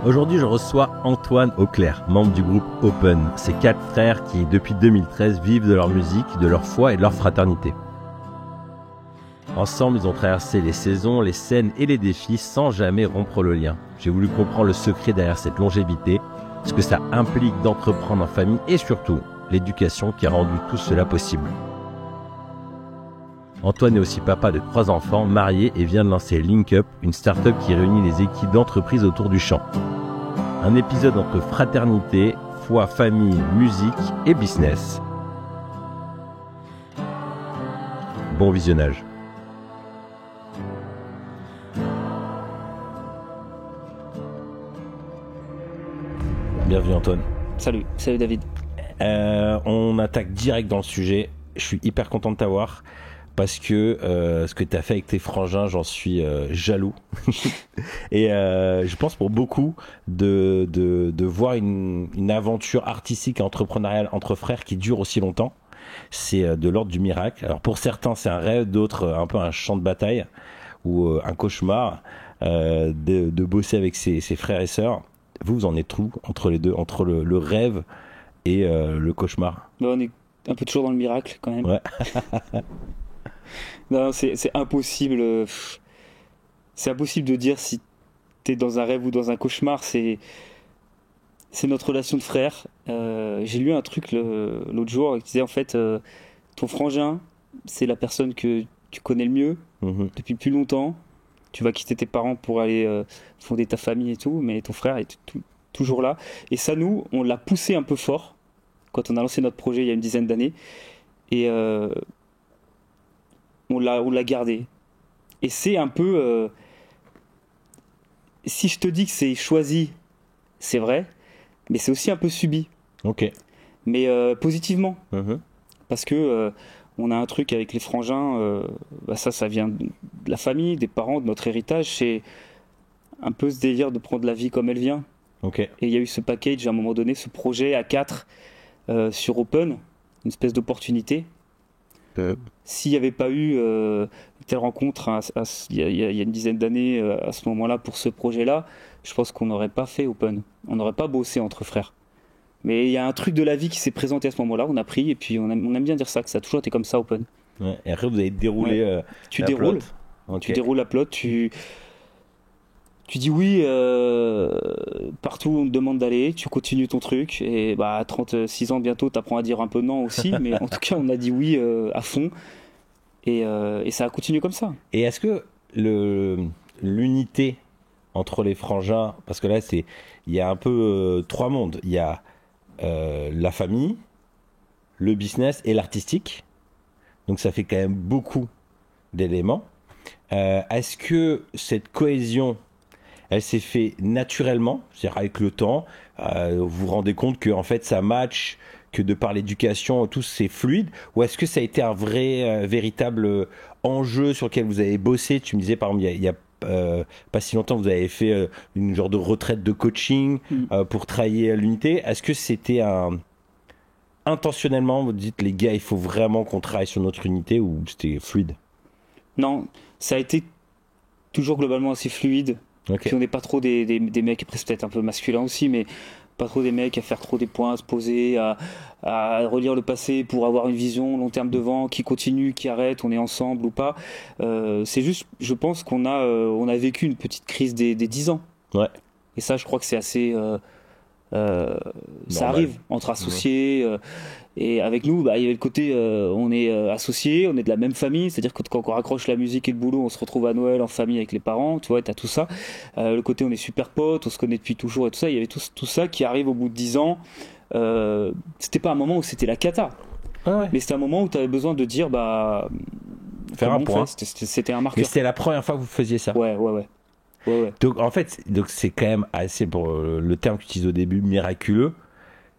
Aujourd'hui, je reçois Antoine Auclair, membre du groupe Open. Ces 4 frères qui, depuis 2013, vivent de leur musique, de leur foi et de leur fraternité. Ensemble, ils ont traversé les saisons, les scènes et les défis sans jamais rompre le lien. J'ai voulu comprendre le secret derrière cette longévité, ce que ça implique d'entreprendre en famille et surtout l'éducation qui a rendu tout cela possible. Antoine est aussi papa de 3 enfants, marié et vient de lancer Link Up, une start-up qui réunit les équipes d'entreprises autour du chant. Un épisode entre fraternité, foi, famille, musique et business. Bon visionnage. Bienvenue Antoine. Salut David. On attaque direct dans le sujet. Je suis hyper content de t'avoir parce que ce que tu as fait avec tes frangins, j'en suis jaloux. Et je pense pour beaucoup de voir une aventure artistique et entrepreneuriale entre frères qui dure aussi longtemps, c'est de l'ordre du miracle. Alors pour certains c'est un rêve, d'autres un peu un champ de bataille ou un cauchemar de bosser avec ses frères et sœurs. Vous en êtes où entre les deux, entre le rêve et le cauchemar? On est un peu toujours dans le miracle quand même. Ouais. Non, c'est impossible. C'est impossible de dire si t'es dans un rêve ou dans un cauchemar. C'est notre relation de frère. J'ai lu un truc l'autre jour qui disait en fait ton frangin, c'est la personne que tu connais le mieux depuis le plus longtemps. Tu vas quitter tes parents pour aller fonder ta famille et tout, mais ton frère est toujours là. Et ça, nous, on l'a poussé un peu fort quand on a lancé notre projet il y a une dizaine d'années. Et on l'a gardé. Et c'est un peu... si je te dis que c'est choisi, c'est vrai, mais c'est aussi un peu subi. Ok. Mais positivement. Parce que... on a un truc avec les frangins, ça vient de la famille, des parents, de notre héritage. C'est un peu ce délire de prendre la vie comme elle vient. Okay. Et il y a eu ce package à un moment donné, ce projet à 4 sur Open, une espèce d'opportunité. S'il n'y avait pas eu telle rencontre il y a une dizaine d'années à ce moment-là pour ce projet-là, je pense qu'on n'aurait pas fait Open. On n'aurait pas bossé entre frères. Mais il y a un truc de la vie qui s'est présenté à ce moment-là, on a pris, et puis on aime bien dire ça, que ça a toujours été comme ça, Open. Ouais, et après, vous avez déroulé tu déroules, okay. Tu déroules la plot, tu dis oui partout où on te demande d'aller, tu continues ton truc, et à 36 ans bientôt, tu apprends à dire un peu non aussi, mais en tout cas, on a dit oui à fond, et ça a continué comme ça. Et est-ce que l'unité entre les frangins, parce que là, il y a un peu 3 mondes, il y a la famille, le business et l'artistique. Donc ça fait quand même beaucoup d'éléments. Est-ce que cette cohésion, elle s'est fait naturellement, c'est-à-dire avec le temps, vous vous rendez compte que en fait ça match, que de par l'éducation tout c'est fluide, ou est-ce que ça a été un vrai véritable enjeu sur lequel vous avez bossé? Tu me disais par exemple il y a pas si longtemps vous avez fait une genre de retraite de coaching pour travailler l'unité. Est-ce que c'était intentionnellement, vous dites les gars il faut vraiment qu'on travaille sur notre unité, ou c'était fluide? Non, ça a été toujours globalement assez fluide. Okay. Puis on n'est pas trop des mecs, après c'est peut-être un peu masculin aussi, mais pas trop des mecs à faire trop des points, à se poser, à relire le passé pour avoir une vision long terme devant, qui continue, qui arrête, on est ensemble ou pas. C'est juste, je pense qu'on a vécu une petite crise des 10 ans. Ouais. Et ça, je crois que c'est assez... ça arrive entre associés. Et avec nous, il y avait le côté, on est associés, on est de la même famille, c'est-à-dire que quand on raccroche la musique et le boulot, on se retrouve à Noël en famille avec les parents, tu vois, t'as tout ça. Le côté, on est super potes, on se connaît depuis toujours et tout ça. Il y avait tout ça qui arrive au bout de 10 ans. C'était pas un moment où c'était la cata. Ouais. Mais c'était un moment où tu avais besoin de dire, faire un point. C'était un marqueur. Mais c'était la première fois que vous faisiez ça. Ouais. Donc en fait, c'est quand même assez, pour le terme que tu utilises au début, miraculeux.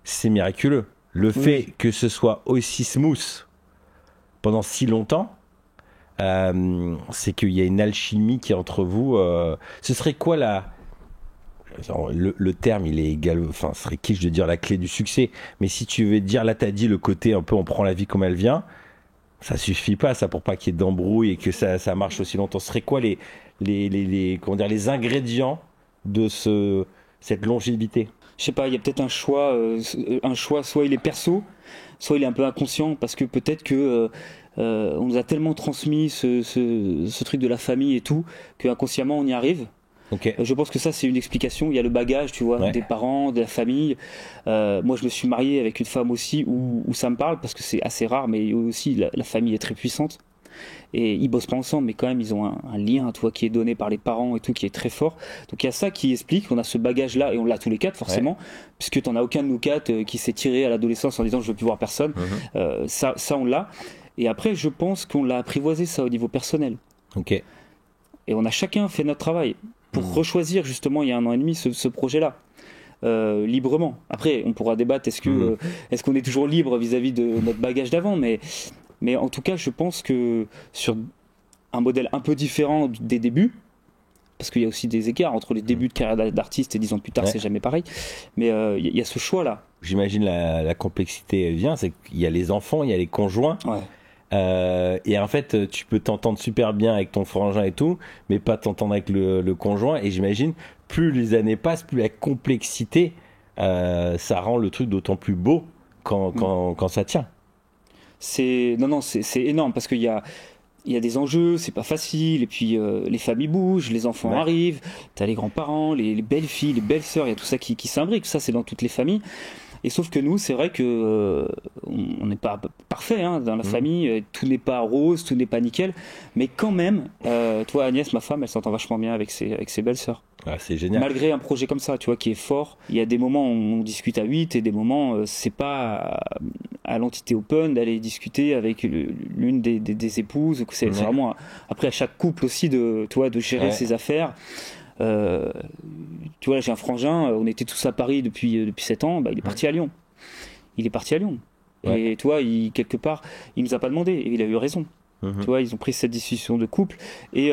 C'est miraculeux. Le fait que ce soit aussi smooth pendant si longtemps, c'est qu'il y a une alchimie qui est entre vous. Ce serait quoi le terme, il est égal, enfin, ce serait kitsch de dire la clé du succès. Mais si tu veux dire, là, t'as dit le côté un peu, on prend la vie comme elle vient. Ça suffit pas, ça, pour pas qu'il y ait d'embrouille et que ça marche aussi longtemps. Ce serait quoi les ingrédients de cette longévité? Je sais pas, il y a peut-être un choix, soit il est perso, soit il est un peu inconscient, parce que peut-être que on nous a tellement transmis ce truc de la famille et tout, que inconsciemment on y arrive. Ok. Je pense que ça c'est une explication. Il y a le bagage, tu vois, Ouais. des parents, de la famille. Moi je me suis marié avec une femme aussi où ça me parle, parce que c'est assez rare, mais aussi la famille est très puissante. Et ils bossent pas ensemble, mais quand même ils ont un lien, tu vois, qui est donné par les parents et tout, qui est très fort. Donc il y a ça qui explique qu'on a ce bagage là, et on l'a tous les quatre forcément, puisque t'en as aucun de nous quatre qui s'est tiré à l'adolescence en disant je veux plus voir personne. Ça on l'a. Et après je pense qu'on l'a apprivoisé ça au niveau personnel, Ok. et on a chacun fait notre travail pour rechoisir justement il y a 1 an et demi ce projet là. Librement. Après, on pourra débattre, est-ce qu'on est toujours libre vis-à-vis de notre bagage d'avant, mais en tout cas, je pense que sur un modèle un peu différent des débuts, parce qu'il y a aussi des écarts entre les débuts de carrière d'artiste et 10 ans plus tard, c'est jamais pareil, mais il y a ce choix-là. J'imagine la complexité vient, c'est qu'il y a les enfants, il y a les conjoints. Ouais. Et en fait, tu peux t'entendre super bien avec ton frangin et tout, mais pas t'entendre avec le conjoint. Et j'imagine, plus les années passent, plus la complexité, ça rend le truc d'autant plus beau quand ça tient. C'est énorme, parce qu'il y a des enjeux, c'est pas facile, et puis les familles bougent, les enfants arrivent, t'as les grands-parents, les belles filles, les belles sœurs, il y a tout ça qui s'imbrique, ça c'est dans toutes les familles. Et sauf que nous, c'est vrai que on n'est pas parfait dans la famille, tout n'est pas rose, tout n'est pas nickel, mais quand même, toi Agnès, ma femme, elle s'entend vachement bien avec ses belles sœurs. Ah, c'est génial. Malgré un projet comme ça, tu vois, qui est fort, il y a des moments où on discute à 8 et des moments, c'est pas à l'entité open d'aller discuter avec l'une des épouses. C'est vraiment, après à chaque couple aussi de gérer ses affaires. Tu vois, j'ai un frangin, on était tous à Paris depuis 7 ans, il est parti à Lyon. Il est parti à Lyon. Et tu vois, quelque part, il nous a pas demandé, et il a eu raison. Tu vois, ils ont pris cette décision de couple, et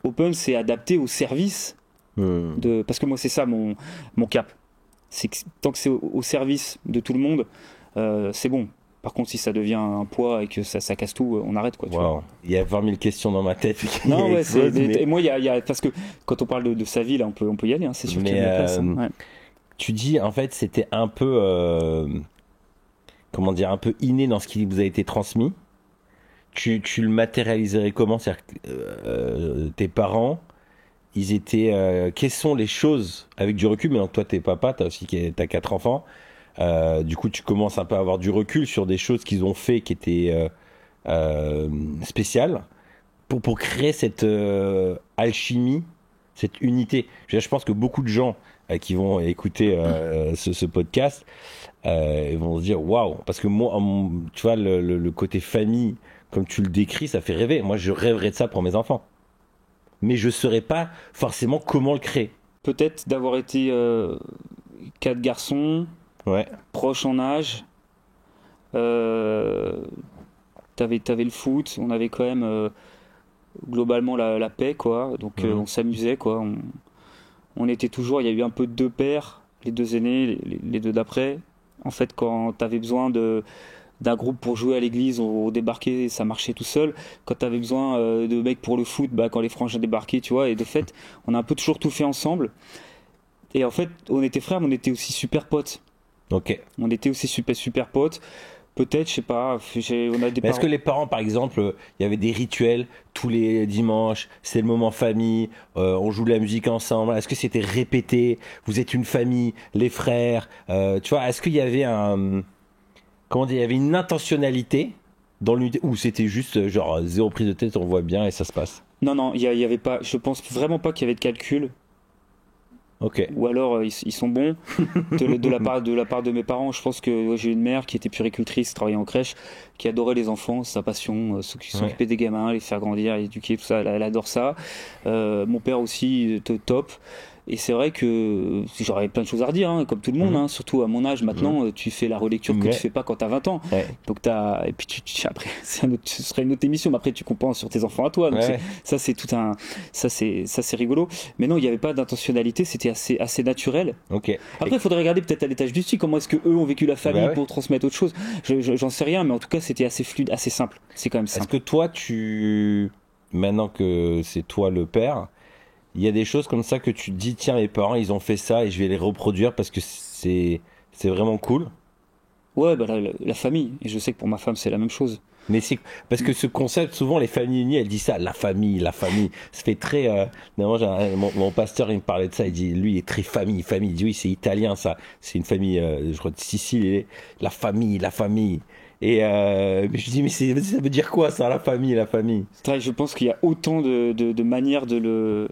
Open s'est adapté au service parce que moi c'est ça mon cap, c'est que tant que c'est au service de tout le monde, c'est bon. Par contre, si ça devient un poids et que ça casse tout, on arrête, quoi. Tu vois. Il y a 20 000 questions dans ma tête. Non, ouais, et moi, il y a parce que quand on parle de sa vie, là, on peut y aller, c'est sûr qu'il y a de la place. Tu dis, en fait, c'était un peu, comment dire, un peu inné dans ce qui vous a été transmis. Tu le matérialiserais comment? C'est-à-dire que tes parents, ils étaient, quelles sont les choses, avec du recul, mais donc toi, t'es papa, t'as 4 enfants. Du coup, tu commences un peu à avoir du recul sur des choses qu'ils ont fait qui étaient spéciales pour créer cette alchimie, cette unité. Je pense que beaucoup de gens qui vont écouter ce podcast vont se dire waouh, parce que moi, tu vois, le côté famille, comme tu le décris, ça fait rêver. Moi, je rêverais de ça pour mes enfants, mais je saurais pas forcément comment le créer. Peut-être d'avoir été 4 garçons. Proche en âge, t'avais le foot, on avait quand même globalement la paix, quoi. Donc on s'amusait, quoi. On était toujours, il y a eu un peu de 2 pères, les 2 aînés, les 2 d'après. En fait, quand t'avais besoin d'un groupe pour jouer à l'église, on débarquait, ça marchait tout seul. Quand t'avais besoin de mecs pour le foot, quand les frangins débarquaient, tu vois. Et de fait, on a un peu toujours tout fait ensemble. Et en fait, on était frères, mais on était aussi super potes. Ok. On était aussi super potes. Peut-être, je sais pas. On a des Est-ce que les parents, par exemple, il y avait des rituels tous les dimanches, c'est le moment famille, on joue de la musique ensemble. Est-ce que c'était répété? Vous êtes une famille, les frères. Tu vois, est-ce qu'il y avait il y avait une intentionnalité dans l'unité, ou c'était juste genre zéro prise de tête, on voit bien et ça se passe? Non, il y avait pas. Je pense vraiment pas qu'il y avait de calcul. Ok. Ou alors ils sont bons de la part de mes parents. Je pense que j'ai une mère qui était puéricultrice, travaillait en crèche, qui adorait les enfants, sa passion, s'occuper des gamins, les faire grandir, les éduquer, tout ça, elle adore ça. Mon père aussi, top. Et c'est vrai que j'aurais plein de choses à redire, comme tout le monde, surtout à mon âge maintenant, tu fais la relecture que tu fais pas quand t'as 20 ans. Donc et puis après, ce serait une autre émission, mais après tu compenses sur tes enfants à toi. Donc ça c'est ça c'est rigolo. Mais non, il n'y avait pas d'intentionnalité, c'était assez naturel. Okay. Après, il faudrait regarder peut-être à l'étage du dessus comment est-ce que eux ont vécu la famille pour transmettre autre chose. J'en sais rien, mais en tout cas c'était assez fluide, assez simple. C'est quand même simple. Est-ce que toi, maintenant que c'est toi le père, il y a des choses comme ça que tu te dis, tiens, mes parents, ils ont fait ça et je vais les reproduire parce que c'est vraiment cool. Ouais, bah la famille. Et je sais que pour ma femme, c'est la même chose. Mais c'est parce que ce concept, souvent les familles unies, elles disent ça, la famille, la famille. Ça fait très. Non, mon pasteur, il me parlait de ça. Il dit, lui, il est très famille, famille. Il dit oui, c'est italien, ça. C'est une famille, je crois de Sicile. La famille, la famille. Et mais je dis, mais ça veut dire quoi ça, la famille, la famille? C'est vrai, je pense qu'il y a autant de manières de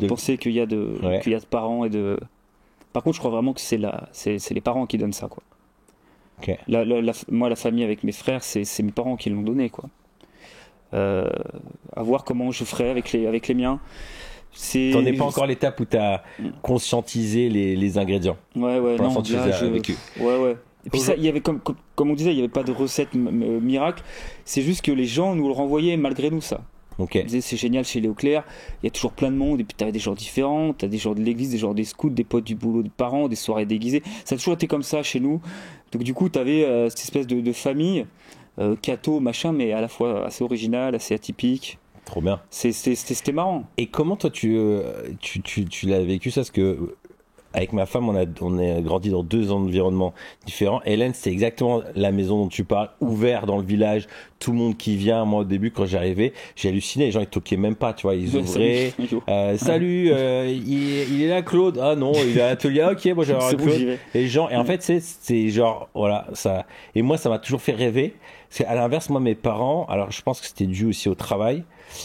penser Ouais. qu'il y a de parents et de. Par contre, je crois vraiment que c'est les parents qui donnent ça, quoi. Ok. Moi, la famille avec mes frères, c'est mes parents qui l'ont donné, quoi. Euh, à voir comment je ferai avec les miens. T'en es pas encore à l'étape où t'as conscientisé les ingrédients. Ouais, ouais, Pour non, l'instant, tu là, les as vécus. Ouais, ouais. Et puis ça, il y avait comme on disait, il n'y avait pas de recette miracle. C'est juste que les gens nous le renvoyaient malgré nous, ça. Ok. Ils disaient, c'est génial chez Léo Claire, il y a toujours plein de monde, et puis t'avais des gens différents, t'as des gens de l'église, des gens des scouts, des potes du boulot de parents, des soirées déguisées. Ça a toujours été comme ça chez nous. Donc du coup, t'avais cette espèce de famille, catho, machin, mais à la fois assez originale, assez atypique. Trop bien. C'était marrant. Et comment toi tu l'as vécu ça? Parce que avec ma femme, on a grandi dans deux environnements différents. Hélène, c'est exactement la maison dont tu parles, ouvert dans le village, tout le monde qui vient. Moi, au début, quand j'arrivais, j'ai halluciné. Les gens, ils toquaient même pas, tu vois, ils ouvraient. Salut, il est là, Claude. Ah non, il est à l'atelier. Ah, ok, moi j'ai C'est bon, Claude. j'y vais. Et les gens, et en fait, c'est genre, voilà, ça. Et moi, ça m'a toujours fait rêver. C'est à l'inverse, moi, mes parents, alors je pense que c'était dû aussi au travail,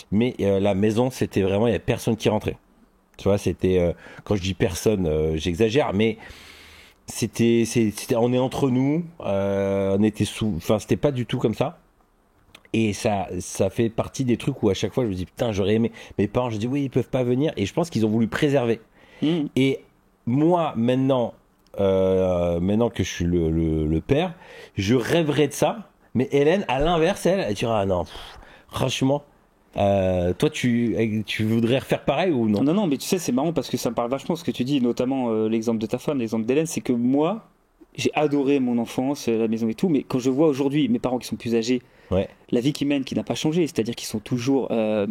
mais la maison, c'était vraiment, il y avait personne qui rentrait. Tu vois, c'était quand je dis personne, j'exagère, mais on est entre nous, on était enfin, c'était pas du tout comme ça. Et ça fait partie des trucs où à chaque fois je me dis putain, j'aurais aimé. Mes parents, je dis oui, ils peuvent pas venir, et je pense qu'ils ont voulu préserver. Mmh. Et moi, maintenant que je suis le père, je rêverais de ça. Mais Hélène, à l'inverse, elle dira ah non, franchement. Toi, tu voudrais refaire pareil ou non? Non, non, mais tu sais, c'est marrant parce que ça me parle vachement ce que tu dis, notamment l'exemple de ta femme, l'exemple d'Hélène, c'est que moi, j'ai adoré mon enfance, la maison et tout, mais quand je vois aujourd'hui mes parents qui sont plus âgés, Ouais, la vie qu'ils mènent qui n'a pas changé, c'est-à-dire qu'ils sont toujours à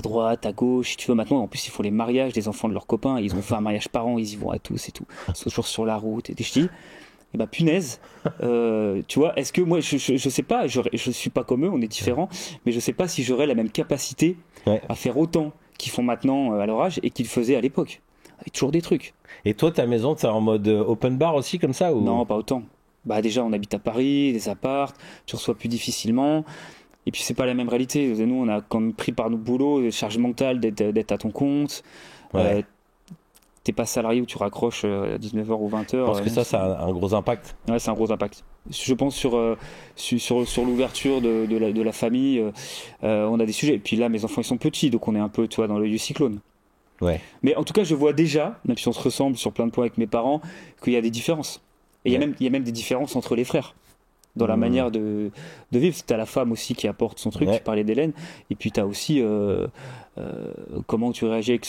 droite, à gauche, si tu veux. Maintenant, en plus, ils font les mariages des enfants de leurs copains, ils ont fait un mariage par an, ils y vont à tous et tout, ils sont toujours sur la route, et je dis, eh ben punaise, tu vois, est-ce que moi, je sais pas, je suis pas comme eux, on est différents, mais je sais pas si j'aurais la même capacité ouais. à faire autant qu'ils font maintenant à leur âge et qu'ils faisaient à l'époque. Avec toujours des trucs. Et toi, ta maison, t'es en mode open bar aussi comme ça ou? Non, pas autant. Bah déjà, on habite à Paris, des apparts, tu reçois plus difficilement. Et puis c'est pas la même réalité. Nous, on a quand même pris par nos boulots, charge mentale d'être à ton compte. Ouais. T'es pas salarié où tu raccroches à 19h ou 20h. Je pense que ça a un gros impact. Ouais, c'est un gros impact. Je pense sur l'ouverture de la famille, on a des sujets. Et puis là, mes enfants, ils sont petits, donc on est un peu, tu vois, dans l'œil du cyclone. Ouais. Mais en tout cas, je vois déjà, même si on se ressemble sur plein de points avec mes parents, qu'il y a des différences. Et Ouais. il y a même des différences entre les frères. Dans la manière de vivre. Tu as la femme aussi qui apporte son truc, Ouais. tu parlais d'Hélène, et puis tu as aussi comment tu réagis avec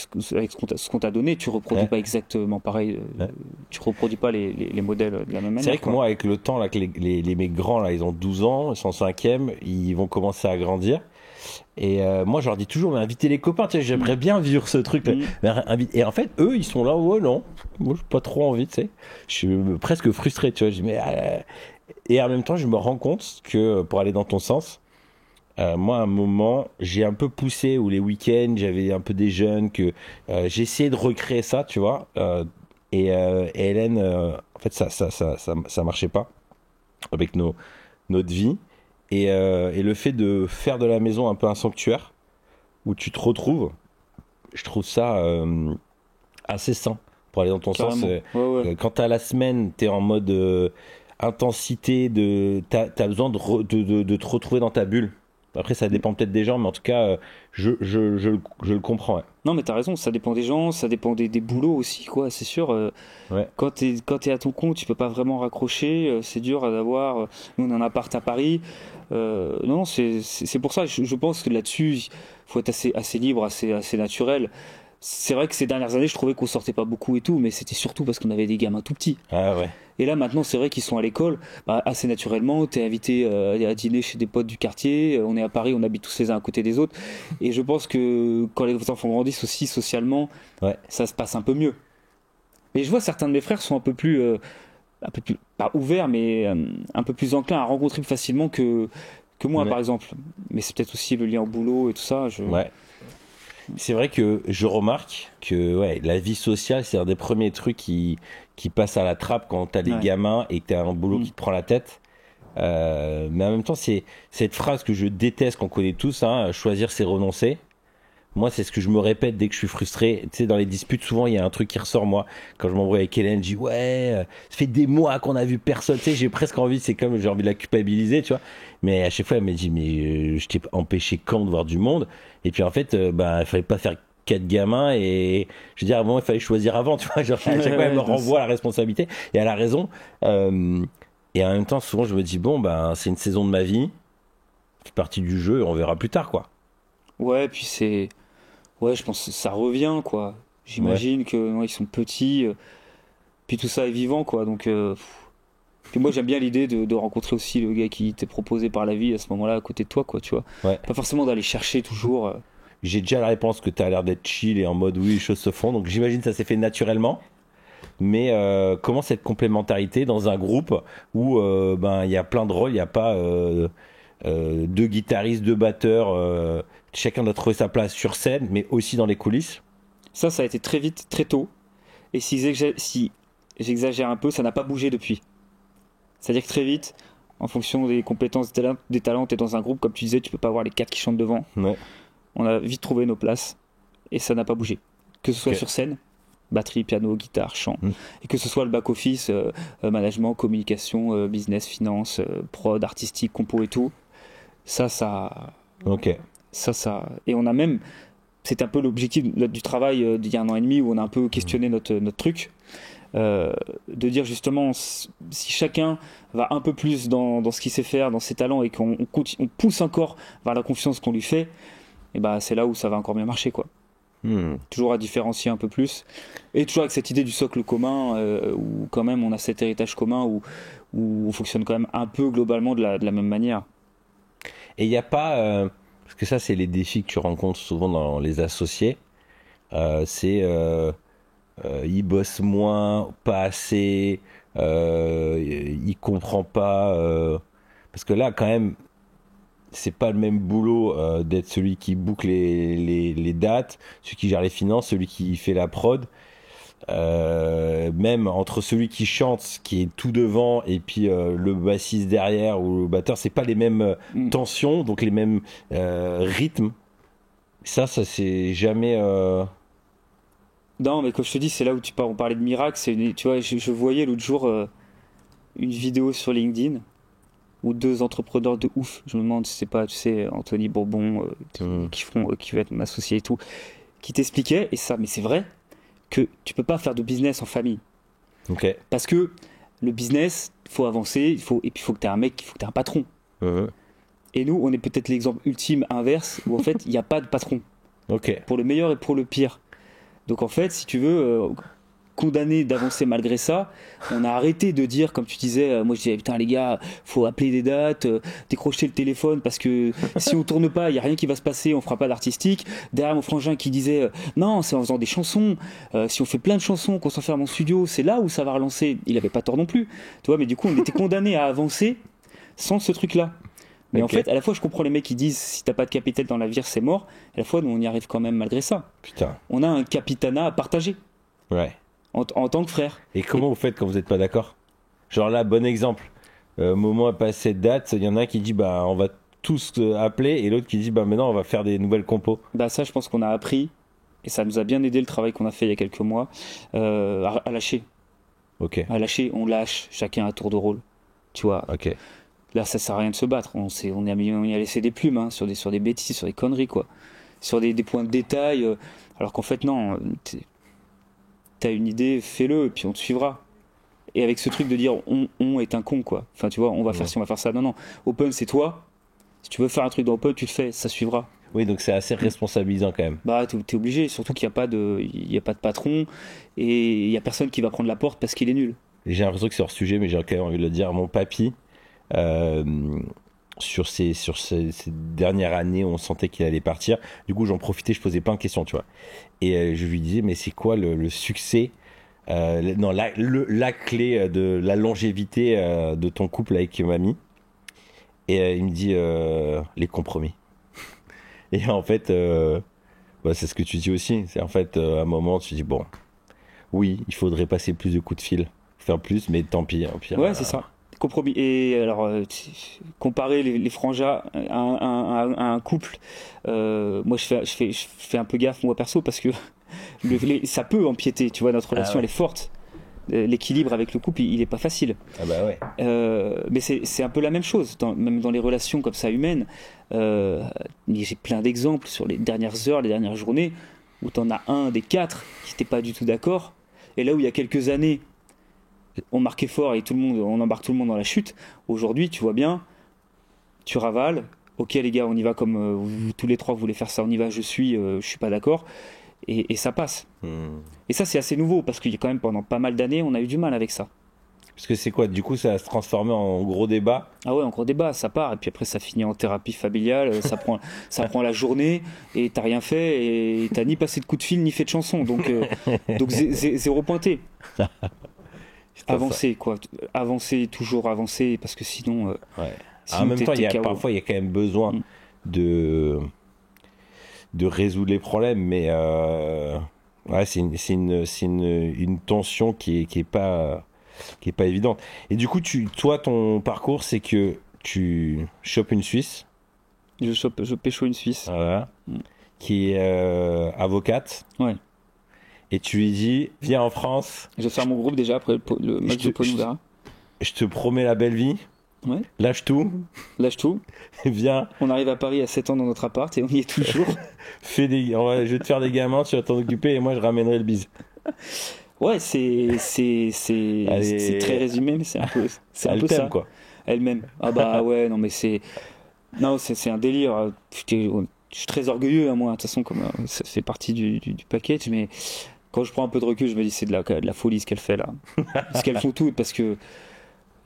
ce qu'on t'a donné. Tu reproduis Ouais. pas exactement pareil, Ouais. tu reproduis pas les modèles de la même manière. C'est vrai que quoi. moi, avec le temps, là, que mes grands, là, ils ont 12 ans, ils sont en cinquième, ils vont commencer à grandir. Et moi, je leur dis toujours, mais invitez les copains, tu sais, j'aimerais bien vivre ce truc. Mm. Et en fait, eux, ils sont là, ouais, non, moi, j'ai pas trop envie, tu sais. Je suis presque frustré, tu vois. Je dis, mais, et en même temps, je me rends compte que, pour aller dans ton sens, moi, à un moment, j'ai un peu poussé, où les week-ends, j'avais un peu des jeunes, que j'ai essayé de recréer ça, tu vois. Et Hélène, en fait, ça marchait pas avec notre vie. Et le fait de faire de la maison un peu un sanctuaire où tu te retrouves, je trouve ça assez sain pour aller dans ton sens. Carrément. Ouais, ouais. Quand t'as la semaine, t'es en mode intensité, t'as besoin de te retrouver dans ta bulle. Après, ça dépend peut-être des gens, mais en tout cas, je le comprends. Ouais. Non, mais t'as raison, ça dépend des gens, ça dépend des boulots aussi, quoi. C'est sûr, Ouais. quand t'es à ton compte, tu peux pas vraiment raccrocher, c'est dur d'avoir. Nous, on a un appart à Paris. Non, c'est pour ça, je pense que là-dessus, il faut être assez libre, assez naturel. c'est vrai que ces dernières années, je trouvais qu'on sortait pas beaucoup et tout, mais c'était surtout parce qu'on avait des gamins tout petits. Ah ouais. Et là, maintenant, c'est vrai qu'ils sont à l'école, bah, assez naturellement. T'es invité à dîner chez des potes du quartier. On est à Paris, on habite tous les uns à côté des autres. Et je pense que quand les enfants grandissent aussi socialement, Ouais. ça se passe un peu mieux. Mais je vois certains de mes frères sont un peu plus, pas ouverts, mais un peu plus enclins à rencontrer plus facilement que moi, Ouais. par exemple. Mais c'est peut-être aussi le lien au boulot et tout ça. Ouais. C'est vrai que je remarque que ouais, la vie sociale, c'est un des premiers trucs qui passe à la trappe quand t'as des Ouais. gamins et que t'as un boulot Mm. qui te prend la tête. Mais en même temps, c'est cette phrase que je déteste, qu'on connaît tous, hein, choisir c'est renoncer. Moi, c'est ce que je me répète dès que je suis frustré. Tu sais, dans les disputes, souvent, il y a un truc qui ressort, moi. Quand je m'embrouille avec Hélène, je dis, ouais, ça fait des mois qu'on a vu personne. Tu sais, j'ai presque envie, c'est comme, j'ai envie de la culpabiliser, tu vois. Mais à chaque fois, elle me dit, mais je t'ai empêché quand de voir du monde? Et puis, en fait, bah, il fallait pas faire 4 gamins et, je veux dire, à un moment, il fallait choisir avant, tu vois. Genre, à chaque fois, elle me renvoie la responsabilité. Et elle a raison. Et en même temps, souvent, je me dis, bon, ben, c'est une saison de ma vie. Ça fait partie du jeu et on verra plus tard, quoi. Ouais, puis c'est. Ouais, je pense que ça revient, quoi. Ouais. J'imagine que non, ils sont petits, puis tout ça est vivant, quoi. Donc, puis moi, j'aime bien l'idée de rencontrer aussi le gars qui t'est proposé par la vie à ce moment-là à côté de toi, quoi, tu vois. Ouais. Pas forcément d'aller chercher toujours. J'ai déjà la réponse que tu as l'air d'être chill et en mode oui, les choses se font. Donc j'imagine que ça s'est fait naturellement. Mais comment cette complémentarité dans un groupe où ben il y a plein de rôles, il n'y a pas deux guitaristes, deux batteurs, chacun doit trouver sa place sur scène, mais aussi dans les coulisses. Ça a été très vite, très tôt. Et si j'exagère un peu, ça n'a pas bougé depuis. C'est-à-dire que très vite, en fonction des compétences, des talents, t'es dans un groupe, comme tu disais, tu peux pas avoir les quatre qui chantent devant. Ouais. On a vite trouvé nos places et ça n'a pas bougé. Que ce soit Ok. sur scène, batterie, piano, guitare, chant, Mm. et que ce soit le back-office, management, communication, business, finance, prod, artistique, compo et tout, ça, ça, Ok. et on a même, c'est un peu l'objectif du travail d'il y a 1 an et demi où on a un peu questionné notre truc, de dire justement si chacun va un peu plus dans ce qu'il sait faire, dans ses talents et on pousse encore vers la confiance qu'on lui fait, et bah c'est là où ça va encore mieux marcher, quoi. Hmm. Toujours à différencier un peu plus et toujours avec cette idée du socle commun où quand même on a cet héritage commun où on fonctionne quand même un peu globalement de la même manière. Et il n'y a pas, parce que ça c'est les défis que tu rencontres souvent dans les associés, c'est il bosse moins, pas assez, il comprend pas, parce que là quand même c'est pas le même boulot d'être celui qui boucle les dates, celui qui gère les finances, celui qui fait la prod. Même entre celui qui chante, qui est tout devant, et puis le bassiste derrière ou le batteur, c'est pas les mêmes Mm. tensions, donc les mêmes rythmes. Ça c'est jamais. Non, mais comme je te dis, c'est là où on parlait de miracle. Tu vois, je voyais l'autre jour une vidéo sur LinkedIn où deux entrepreneurs de ouf, je me demande si c'est pas, tu sais, Anthony Bourbon, Hmm. qui va être mon associé et tout, qui t'expliquait, et ça, mais c'est vrai, que tu peux pas faire de business en famille. Ok. Parce que le business, il faut avancer, et puis il faut que tu aies un mec, il faut que tu aies un patron. Mhm. Et nous, on est peut-être l'exemple ultime inverse, où en fait, il n'y a pas de patron, Ok. pour le meilleur et pour le pire. Donc en fait, si tu veux, condamné d'avancer malgré ça, on a arrêté de dire, comme tu disais, moi je disais, putain les gars, faut appeler des dates, décrocher le téléphone, parce que si on tourne pas, il y a rien qui va se passer, on fera pas d'artistique. Derrière mon frangin qui disait, non, c'est en faisant des chansons, si on fait plein de chansons, qu'on s'enferme en studio, c'est là où ça va relancer. Il avait pas tort non plus, tu vois, mais du coup on était condamné à avancer sans ce truc-là. Mais Ok. en fait, à la fois, je comprends les mecs qui disent si t'as pas de capital dans la vie, c'est mort. À la fois, nous, on y arrive quand même malgré ça. Putain. On a un capitanat à partager Ouais. en tant que frère. Et comment vous faites quand vous n'êtes pas d'accord? Genre là, bon exemple. Moment à passer cette date, il y en a un qui dit bah on va tous appeler et l'autre qui dit bah maintenant on va faire des nouvelles compos. Bah ça, je pense qu'on a appris, et ça nous a bien aidé le travail qu'on a fait il y a quelques mois, à lâcher. Ok. À lâcher, on lâche, chacun à tour de rôle. Tu vois, Ok. là, ça sert à rien de se battre. On y a laissé des plumes, hein, sur des bêtises, sur des conneries, quoi. Sur des points de détail. Alors qu'en fait, non, t'as une idée, fais-le, et puis on te suivra. Et avec ce truc de dire on est un con, quoi. Enfin, tu vois, on va faire Ouais. ci, on va faire ça. Non, non. Open, c'est toi. Si tu veux faire un truc dans Open, tu le fais, ça suivra. Oui, donc c'est assez responsabilisant quand même. Bah, t'es obligé, surtout qu'il n'y a pas de patron et il y a personne qui va prendre la porte parce qu'il est nul. J'ai l'impression que c'est hors sujet, mais j'ai quand même envie de le dire. Mon papy, euh, ces dernières années, on sentait qu'il allait partir. Du coup, j'en profitais, je posais plein de questions, tu vois. Et je lui disais, mais c'est quoi le succès, non, la clé de la longévité de ton couple avec mamie? Et il me dit, les compromis. Et en fait, bah, c'est ce que tu dis aussi. C'est en fait, à un moment, tu dis, bon, oui, il faudrait passer plus de coups de fil, faire plus, mais tant pis, au pire. Ouais, c'est ça. Compromis. Et alors, comparer les frangins à un couple, moi je fais un peu gaffe, moi perso, parce que ça peut empiéter, tu vois, notre relation elle est forte. L'équilibre avec le couple, il est pas facile. Ah bah ouais. Mais c'est un peu la même chose, même dans les relations comme ça humaines. J'ai plein d'exemples sur les dernières heures, les dernières journées, où t'en as un des quatre qui n'était pas du tout d'accord. Et là où il y a quelques années, on marquait fort et on embarque tout le monde dans la chute. Aujourd'hui, tu vois bien, tu ravales. Ok les gars, on y va comme vous, tous les trois vous voulez faire ça, on y va. Je suis pas d'accord et ça passe. Et ça c'est assez nouveau parce qu'il y a quand même pendant pas mal d'années, on a eu du mal avec ça. Parce que c'est quoi? Du coup, ça va se transformer en gros débat. Ah ouais, en gros débat, ça part et puis après ça finit en thérapie familiale. Ça prend la journée et t'as rien fait et t'as ni passé de coup de fil ni fait de chanson. Donc zéro pointé. Avancer quoi, avancer, toujours avancer parce que sinon. Ouais. Sinon En même temps, KO. parfois il y a quand même besoin de résoudre les problèmes, mais ouais, c'est une tension qui est pas évidente. Et du coup, toi, ton parcours, c'est que tu chopes une Suisse, Je pécho une Suisse. voilà, qui est avocate. Ouais. Et tu lui dis, viens en France. Je vais faire mon groupe déjà après le match de Paul Nouvera. Je te promets la belle vie. Ouais. Lâche tout. Lâche tout. Viens. On arrive à Paris à 7 ans dans notre appart et on y est toujours. Je vais te faire des gamins, tu vas t'en occuper et moi je ramènerai le bise. Ouais, c'est très résumé, mais c'est un peu ça. Quoi. Elle-même. Ah bah ouais, non mais c'est un délire. Je suis très orgueilleux, hein, moi. De toute façon, comme ça fait partie du package, mais quand je prends un peu de recul, je me dis c'est de la folie ce qu'elle fait là. Ce qu'elles font toutes, parce que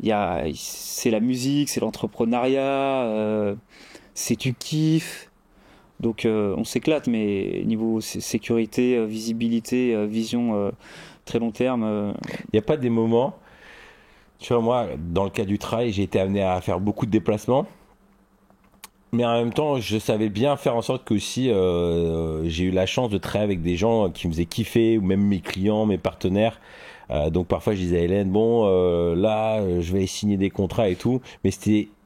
c'est la musique, c'est l'entrepreneuriat, c'est du kiff. Donc on s'éclate, mais niveau sécurité, visibilité, vision très long terme. Il n'y a pas des moments, tu vois, moi, dans le cas du travail, j'ai été amené à faire beaucoup de déplacements. Mais en même temps, je savais bien faire en sorte que aussi, j'ai eu la chance de travailler avec des gens qui me faisaient kiffer, ou même mes clients, mes partenaires. Donc parfois, je disais à Hélène, bon, là, je vais signer des contrats et tout. Mais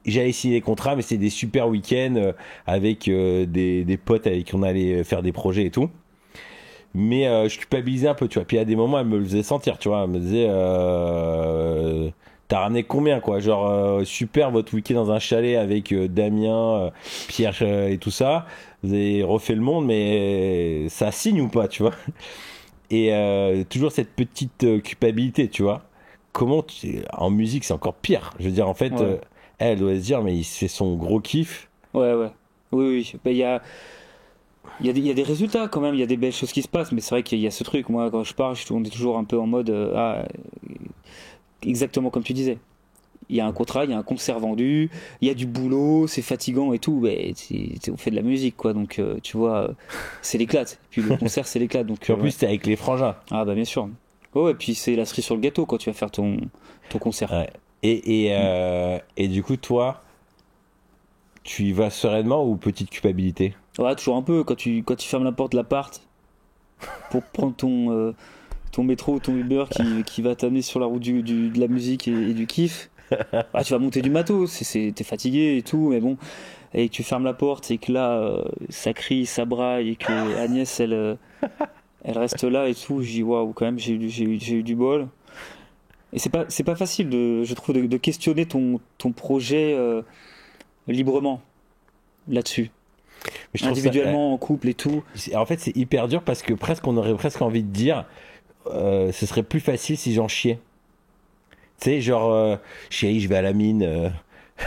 j'allais signer des contrats, mais c'était des super week-ends avec des potes avec qui on allait faire des projets et tout. Mais je culpabilisais un peu, tu vois. Puis à des moments, elle me le faisait sentir, tu vois. Elle me disait, t'as ramené combien, quoi? Genre, super, votre week-end dans un chalet avec Damien, Pierre et tout ça. Vous avez refait le monde, mais ça signe ou pas, tu vois? Et toujours cette petite culpabilité, tu vois? En musique, c'est encore pire. Je veux dire, en fait, Ouais. elle doit se dire, mais il se fait son gros kiff. Ouais. Oui. Bah, il y a des résultats quand même, il y a des belles choses qui se passent, mais c'est vrai qu'il y a ce truc. Moi, quand je pars, on est toujours un peu en mode exactement comme tu disais. Il y a un contrat, il y a un concert vendu, il y a du boulot, c'est fatigant et tout. Mais on fait de la musique, quoi. Donc, tu vois, c'est l'éclate. Puis le concert, c'est l'éclate. Donc, Puis en plus, t'es avec les frangins. Ah, bah, bien sûr. Oh, et puis c'est la cerise sur le gâteau quand tu vas faire ton concert. Ouais. Et du coup, toi, tu y vas sereinement ou petite culpabilité? Ouais, toujours un peu. Quand tu fermes la porte de l'appart pour prendre ton métro ou ton Uber qui va t'amener sur la route de la musique et du kiff, bah, tu vas monter du matos, t'es fatigué et tout, mais bon, et que tu fermes la porte et que là, ça crie, ça braille et que Agnès, elle reste là et tout, je dis waouh, quand même, j'ai eu du bol. Et c'est pas facile, je trouve, de questionner ton projet librement là-dessus. Mais je trouve Individuellement, en couple et tout. En fait, c'est hyper dur parce que on aurait presque envie de dire, ce serait plus facile si j'en chiais. Tu sais, genre, chérie, je vais à la mine,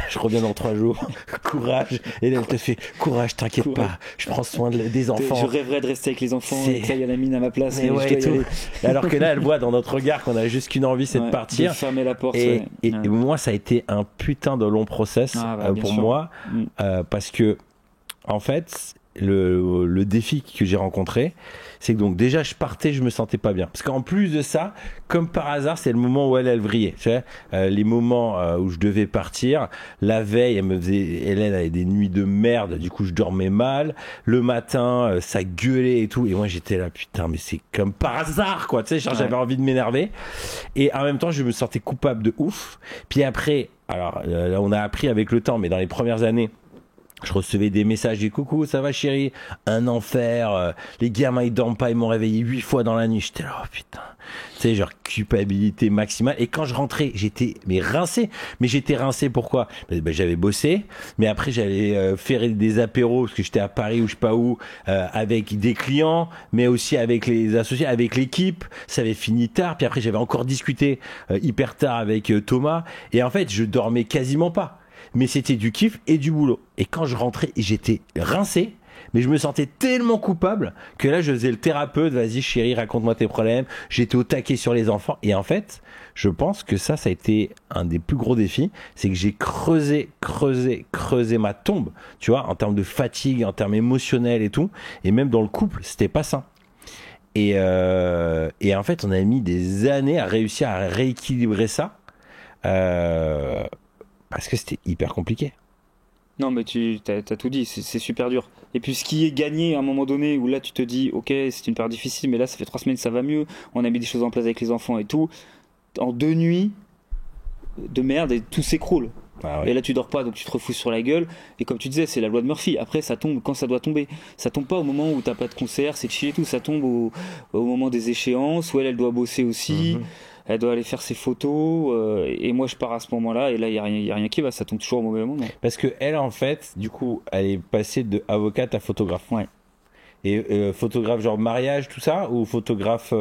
je reviens dans 3 jours, courage. Et là, elle te fait, courage, t'inquiète pas, je prends soin des enfants. Je rêverais de rester avec les enfants, et que là, il y a la mine à ma place. Mais ouais, je dois y aller. Alors que là, elle voit dans notre regard qu'on a juste qu'une envie, c'est de partir. De fermer la porte. Et moi, ça a été un putain de long process pour moi, parce que, en fait, le défi que j'ai rencontré, c'est que donc déjà je partais, je me sentais pas bien, parce qu'en plus de ça, comme par hasard, c'est le moment où elle vrillait, tu sais, les moments où je devais partir. La veille, Hélène avait des nuits de merde, du coup je dormais mal, le matin ça gueulait et tout, et moi j'étais là, putain, mais c'est comme par hasard quoi, tu sais, genre j'avais envie de m'énerver, et en même temps je me sentais coupable de ouf. Puis après, alors là on a appris avec le temps, mais dans les premières années, je recevais des messages, des coucou, ça va chérie, un enfer, les gamins ils dorment pas, ils m'ont réveillé 8 fois dans la nuit. J'étais là, oh putain, tu sais, genre culpabilité maximale. Et quand je rentrais, j'étais rincé. Mais j'étais rincé pourquoi? J'avais bossé, mais après j'allais faire des apéros parce que j'étais à Paris ou je sais pas où, avec des clients, mais aussi avec les associés, avec l'équipe. Ça avait fini tard, puis après j'avais encore discuté hyper tard avec Thomas. Et en fait, je dormais quasiment pas. Mais c'était du kiff et du boulot. Et quand je rentrais, j'étais rincé, mais je me sentais tellement coupable que là, je faisais le thérapeute. Vas-y, chérie, raconte-moi tes problèmes. J'étais au taquet sur les enfants. Et en fait, je pense que ça a été un des plus gros défis. C'est que j'ai creusé ma tombe, tu vois, en termes de fatigue, en termes émotionnels et tout. Et même dans le couple, c'était pas sain. Et en fait, on a mis des années à réussir à rééquilibrer ça. Parce que c'était hyper compliqué. Non, mais t'as tout dit, c'est super dur. Et puis ce qui est gagné à un moment donné, où là tu te dis, ok, c'est une période difficile, mais là ça fait 3 semaines, ça va mieux, on a mis des choses en place avec les enfants et tout, en 2 nuits de merde, et tout s'écroule. Ah ouais. Et là tu dors pas, donc tu te refous sur la gueule, et comme tu disais, c'est la loi de Murphy. Après ça tombe quand ça doit tomber. Ça tombe pas au moment où t'as pas de concert, c'est chill et tout, ça tombe au moment des échéances, où elle doit bosser aussi. Elle doit aller faire ses photos, et moi je pars à ce moment-là, et là il y a rien qui va, ça tombe toujours au mauvais moment. Parce que elle, en fait, du coup, elle est passée de avocate à photographe. Ouais. Et photographe genre mariage, tout ça, ou photographe,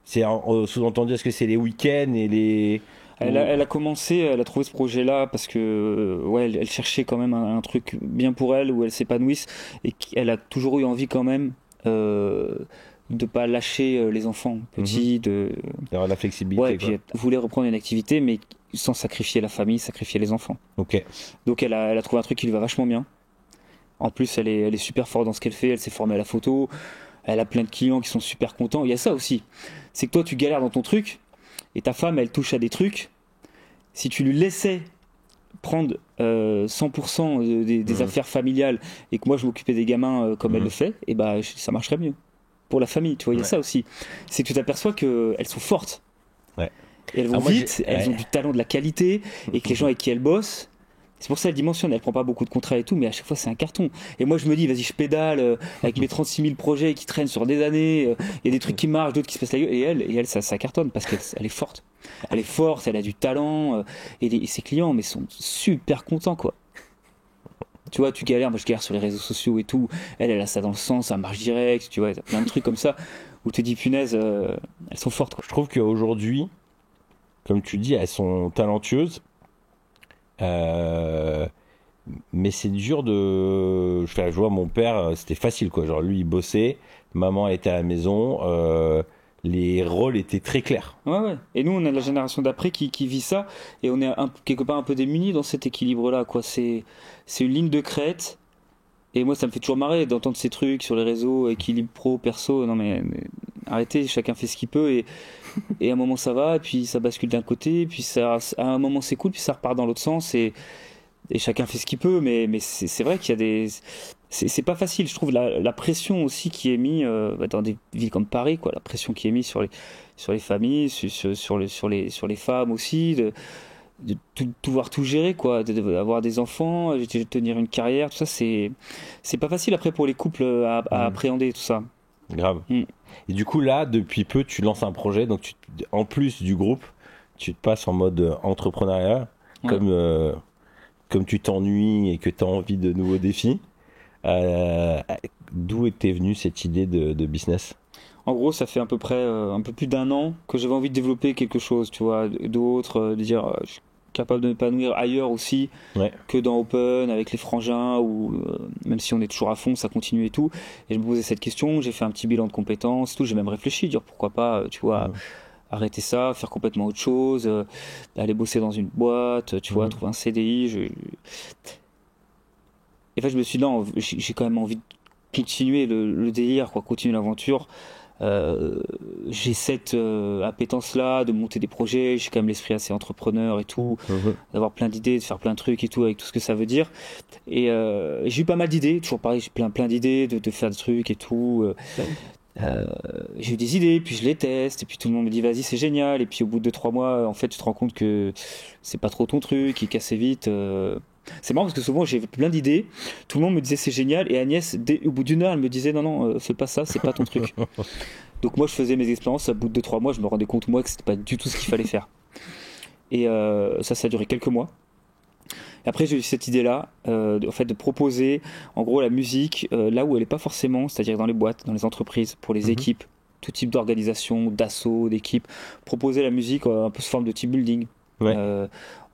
c'est sous-entendu, est-ce que c'est les week-ends et les... Elle a commencé, elle a trouvé ce projet-là parce que elle cherchait quand même un truc bien pour elle, où elle s'épanouisse, et qu'elle a toujours eu envie quand même de pas lâcher les enfants petits, d'avoir la flexibilité. Ouais, et puis elle voulait reprendre une activité, mais sans sacrifier la famille, sacrifier les enfants. Ok. Donc elle a trouvé un truc qui lui va vachement bien. En plus, elle est super forte dans ce qu'elle fait. Elle s'est formée à la photo. Elle a plein de clients qui sont super contents. Il y a ça aussi. C'est que toi, tu galères dans ton truc, et ta femme, elle touche à des trucs. Si tu lui laissais prendre 100% des affaires familiales, et que moi je m'occupais des gamins comme elle le fait, et bah ça marcherait mieux pour la famille, tu vois. Il y a ça aussi, c'est que tu t'aperçois qu'elles sont fortes, et elles vont vite, elles ont du talent, de la qualité, et que les gens avec qui elles bossent, c'est pour ça qu'elle dimensionne, elle prend pas beaucoup de contrats et tout, mais à chaque fois c'est un carton. Et moi je me dis, vas-y, je pédale avec mes 36 000 projets qui traînent sur des années, il y a des trucs qui marchent, d'autres qui se passent la gueule, et elle ça cartonne parce qu'elle est forte. Elle est forte, elle a du talent, et ses clients mais sont super contents, quoi. Tu vois, tu galères, moi je galère sur les réseaux sociaux et tout, elle a ça dans le sens, ça marche direct, tu vois, t'as plein de trucs comme ça où tu te dis, punaise, elles sont fortes, quoi. Je trouve qu'aujourd'hui, comme tu dis, elles sont talentueuses, mais c'est dur de... je vois mon père, c'était facile, quoi, genre lui il bossait, maman était à la maison, les rôles étaient très clairs. Ouais. Et nous, on est la génération d'après qui vit ça, et on est quelque part un peu démunis dans cet équilibre-là, quoi. C'est une ligne de crête, et moi, ça me fait toujours marrer d'entendre ces trucs sur les réseaux, équilibre pro, perso. Non, mais arrêtez, chacun fait ce qu'il peut, et à un moment ça va, et puis ça bascule d'un côté, puis à un moment c'est cool, puis ça repart dans l'autre sens, et chacun fait ce qu'il peut, mais c'est vrai qu'il y a des... C'est pas facile, je trouve, la pression aussi qui est mise dans des villes comme Paris, quoi, la pression qui est mise sur les familles, sur les femmes aussi, de pouvoir tout gérer, quoi, d'avoir des enfants, de tenir une carrière, tout ça, c'est pas facile après pour les couples à appréhender tout ça. Grave. Et du coup là, depuis peu, tu lances un projet, donc en plus du groupe, tu te passes en mode entrepreneuriat, comme tu t'ennuies et que tu as envie de nouveaux défis. D'où était venue cette idée de business? En gros, ça fait à peu près un peu plus d'1 an que j'avais envie de développer quelque chose, tu vois, d'autre, de dire capable de m'épanouir ailleurs aussi Ouais. que dans Open avec les frangins, ou même si on est toujours à fond, ça continue et tout. Et je me posais cette question, j'ai fait un petit bilan de compétences, tout. J'ai même réfléchi, dire pourquoi pas, tu vois, arrêter ça, faire complètement autre chose, aller bosser dans une boîte, tu vois, trouver un CDI. Et en fait, je me suis dit, non, j'ai quand même envie de continuer le délire, quoi, continuer l'aventure. J'ai cette appétence-là de monter des projets, j'ai quand même l'esprit assez entrepreneur et tout, d'avoir plein d'idées, de faire plein de trucs et tout, avec tout ce que ça veut dire. Et j'ai eu pas mal d'idées, toujours pareil, j'ai plein d'idées de faire des trucs et tout. J'ai eu des idées, puis je les teste, et puis tout le monde me dit vas-y c'est génial, et puis au bout de 2-3 mois, en fait tu te rends compte que c'est pas trop ton truc, il casse vite. C'est marrant parce que souvent j'ai plein d'idées, tout le monde me disait c'est génial, et Agnès, au bout d'une heure, elle me disait non, fais pas ça, c'est pas ton truc. Donc moi je faisais mes expériences, au bout de 2-3 mois, je me rendais compte moi que c'était pas du tout ce qu'il fallait faire. Et ça a duré quelques mois. Et après j'ai eu cette idée-là, en fait, de proposer en gros la musique là où elle n'est pas forcément, c'est-à-dire dans les boîtes, dans les entreprises, pour les équipes, tout type d'organisation, d'assaut, d'équipe, proposer la musique un peu sous forme de team building. Ouais.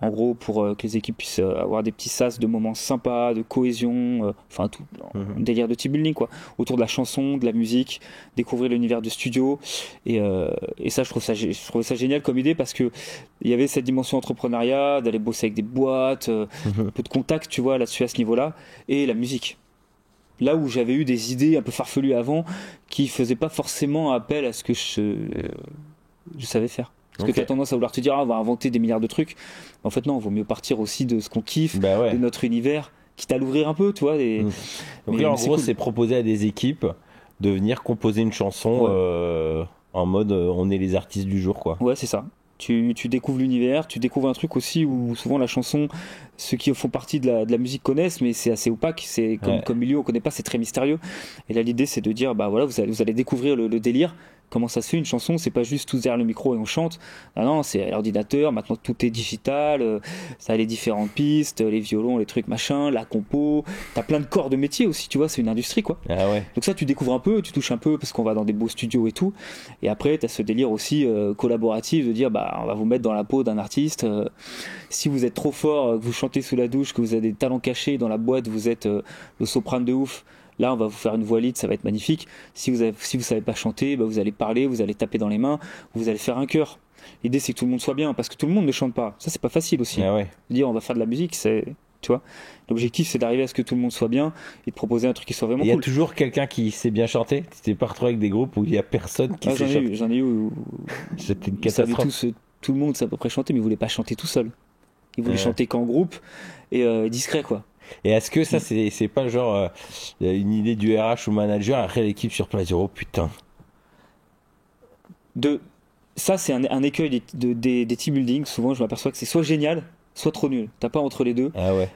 En gros, pour que les équipes puissent avoir des petits sas de moments sympas, de cohésion, enfin tout, un délire de team building quoi, autour de la chanson, de la musique, découvrir l'univers du studio, et ça je trouvais ça génial comme idée, parce que il y avait cette dimension entrepreneuriat, d'aller bosser avec des boîtes, un peu de contact, tu vois, là-dessus à ce niveau-là, et la musique. Là où j'avais eu des idées un peu farfelues avant, qui faisaient pas forcément appel à ce que je savais faire. Parce que tu as tendance à vouloir te dire, on va inventer des milliards de trucs. En fait, non, il vaut mieux partir aussi de ce qu'on kiffe, de notre univers, quitte à l'ouvrir un peu, tu vois. Donc là, en gros, c'est proposer à des équipes de venir composer une chanson en mode on est les artistes du jour, quoi. Ouais, c'est ça. Tu découvres l'univers, tu découvres un truc aussi où souvent la chanson, ceux qui font partie de la musique connaissent, mais c'est assez opaque, c'est comme milieu, on connaît pas, c'est très mystérieux. Et là, l'idée, c'est de dire, bah voilà, vous allez découvrir le délire. Comment ça se fait une chanson? C'est pas juste tous derrière le micro et on chante. Non, c'est à l'ordinateur. Maintenant, tout est digital. Ça a les différentes pistes, les violons, les trucs machin, la compo. T'as plein de corps de métier aussi, tu vois. C'est une industrie, quoi. Ah ouais. Donc ça, tu découvres un peu, tu touches un peu parce qu'on va dans des beaux studios et tout. Et après, t'as ce délire aussi collaboratif de dire, bah, on va vous mettre dans la peau d'un artiste. Si vous êtes trop fort, que vous chantez sous la douche, que vous avez des talents cachés dans la boîte, vous êtes le soprano de ouf. Là, on va vous faire une voix lead, ça va être magnifique. Si vous savez pas chanter, bah vous allez parler, vous allez taper dans les mains, vous allez faire un chœur. L'idée, c'est que tout le monde soit bien, parce que tout le monde ne chante pas. Ça, c'est pas facile aussi. Ah ouais. Dire, on va faire de la musique, tu vois. L'objectif, c'est d'arriver à ce que tout le monde soit bien et de proposer un truc qui soit vraiment cool. Il y a toujours quelqu'un qui sait bien chanter. Tu t'es pas retrouvé avec des groupes où il y a personne qui sait chanter. J'en ai eu où c'était une catastrophe. Tout le monde sait à peu près chanter, mais il voulait pas chanter tout seul. Il voulait chanter qu'en groupe et discret, quoi. Et est-ce que ça, c'est pas genre une idée du RH ou manager, après l'équipe sur place, oh putain. Ça, c'est un écueil des team building. Souvent, je m'aperçois que c'est soit génial, soit trop nul. T'as pas entre les deux. Ah ouais.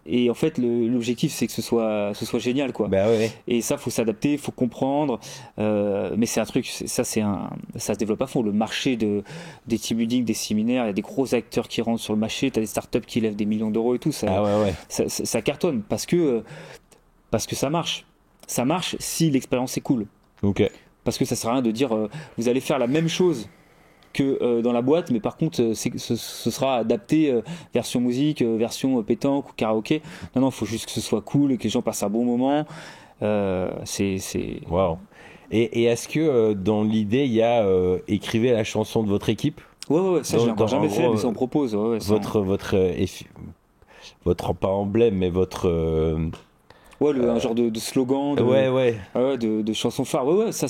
Et en fait, l'objectif, c'est que ce soit génial, quoi. Bah ouais. Et ça, faut s'adapter, faut comprendre. Mais c'est un truc, ça se développe à fond. Le marché des team building, des séminaires, il y a des gros acteurs qui rentrent sur le marché. T'as des startups qui lèvent des millions d'euros et tout. Ça cartonne parce que ça marche. Ça marche si l'expérience est cool. Ok. Parce que ça sert à rien de dire vous allez faire la même chose que dans la boîte, mais par contre ce sera adapté version musique, version pétanque ou karaoké. Non, il faut juste que ce soit cool et que les gens passent un bon moment. Waouh. Et est-ce que dans l'idée il y a écrivez la chanson de votre équipe? Ouais, ça je l'ai encore jamais fait, mais ça on propose. Votre pas emblème, mais votre un genre de slogan, de chanson phare. Ça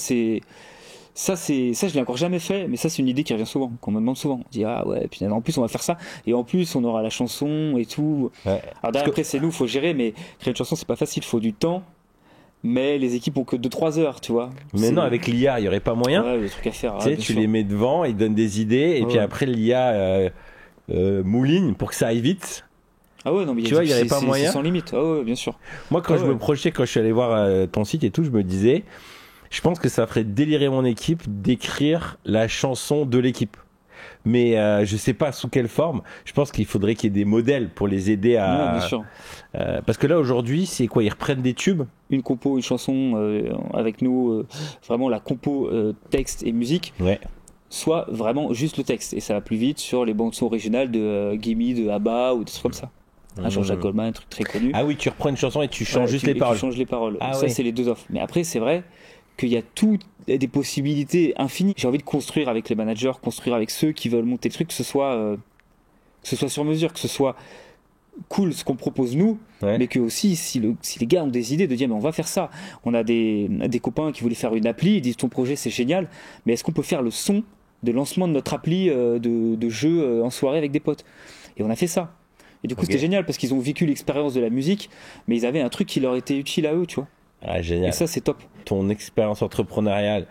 je l'ai encore jamais fait, mais ça c'est une idée qui revient souvent, qu'on me demande souvent. On dit puis en plus on va faire ça, et en plus on aura la chanson et tout. Alors après c'est nous, faut gérer, mais créer une chanson c'est pas facile, faut du temps. Mais les équipes ont que 2-3 heures, tu vois. Mais non, avec l'IA, il y aurait pas moyen. Ouais, des trucs à faire. Tu sais, tu les mets devant, ils donnent des idées, et puis après l'IA mouline pour que ça aille vite. Ah ouais, non, mais tu vois, il n'y avait pas moyen. C'est sans limite. Ah ouais, bien sûr. Moi, quand je me projetais, quand je suis allé voir ton site et tout, je me disais, je pense que ça ferait délirer mon équipe d'écrire la chanson de l'équipe. Mais je sais pas sous quelle forme. Je pense qu'il faudrait qu'il y ait des modèles pour les aider à. Ouais, bien sûr. Parce que là aujourd'hui, c'est quoi? Ils reprennent des tubes. Une compo, une chanson avec nous, vraiment la compo texte et musique. Ouais. soit vraiment juste le texte. Et ça va plus vite sur les bandes son originales de Gimme, de ABBA ou des trucs comme ça. Jean-Jacques Goldman, un truc très connu. Ah oui, tu reprends une chanson et tu changes juste les paroles. Tu changes les paroles. Ah ça, oui. c'est les deux offres. Mais après, c'est vrai qu'il y a des possibilités infinies. J'ai envie de construire avec les managers, construire avec ceux qui veulent monter le truc, que ce soit sur mesure, que ce soit cool ce qu'on propose nous, Ouais. mais que aussi si les gars ont des idées de dire mais on va faire ça. On a des copains qui voulaient faire une appli, ils disent ton projet c'est génial, mais est-ce qu'on peut faire le son de lancement de notre appli de jeu en soirée avec des potes? Et on a fait ça. Et du coup Ok. c'était génial parce qu'ils ont vécu l'expérience de la musique, mais ils avaient un truc qui leur était utile à eux, tu vois. Ah, Et génial. ça c'est top. Ton expérience entrepreneuriale